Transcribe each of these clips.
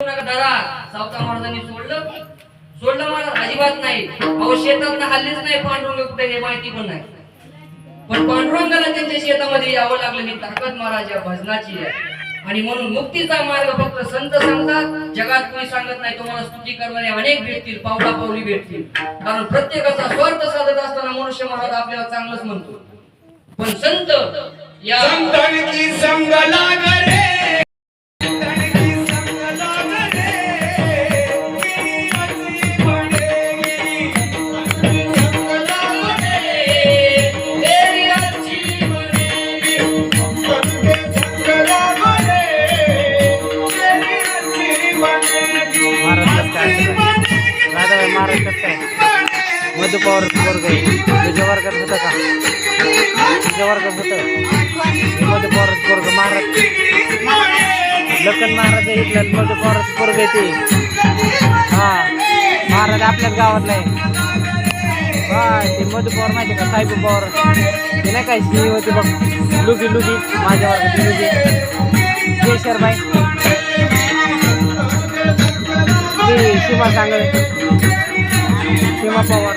नका दादा. सावता महाराजांनी सोडलं महाराज अजिबात नाही. अहो शेतात हल्लीच नाही पांडुरंग कुठे हे माहिती पण नाही. पण पांडुरंगाला त्यांच्या शेतामध्ये यावं लागलं. ही ताकद महाराज या भजनाची आहे. आणि म्हणून मुक्तीचा मार्ग फक्त संत सांगतात, जगात कोणी सांगत नाही. तुम्हाला स्तुती करणारे अनेक भेटतील, पावला पावली भेटतील. कारण प्रत्येकाचा स्वार्थ साधत असताना मनुष्य महाराज आपल्याला चांगलंच म्हणतो. पण संत या संतांची संग लाग रे, मधु पवार वर्ग तुझ्या वर्गात होतं का? तुझ्या वर्गात होतं मधु पवार वर्ग महाराज लखन महाराज इथला मधु पवार वर्ग येते. हा महाराज आपल्याच गावातला आहे. हा ते मधु पवार माहिती का? साहेब पवार ते नाही काय शी होती बघ, लुगी माझ्या वर्गात लुगी केशरबाई ते सीमा सांगळे सीमा पवार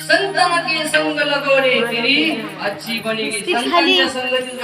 संतांना के संग लगोरे तेरी अच्छी बनेगी. संतांच्या संगतीत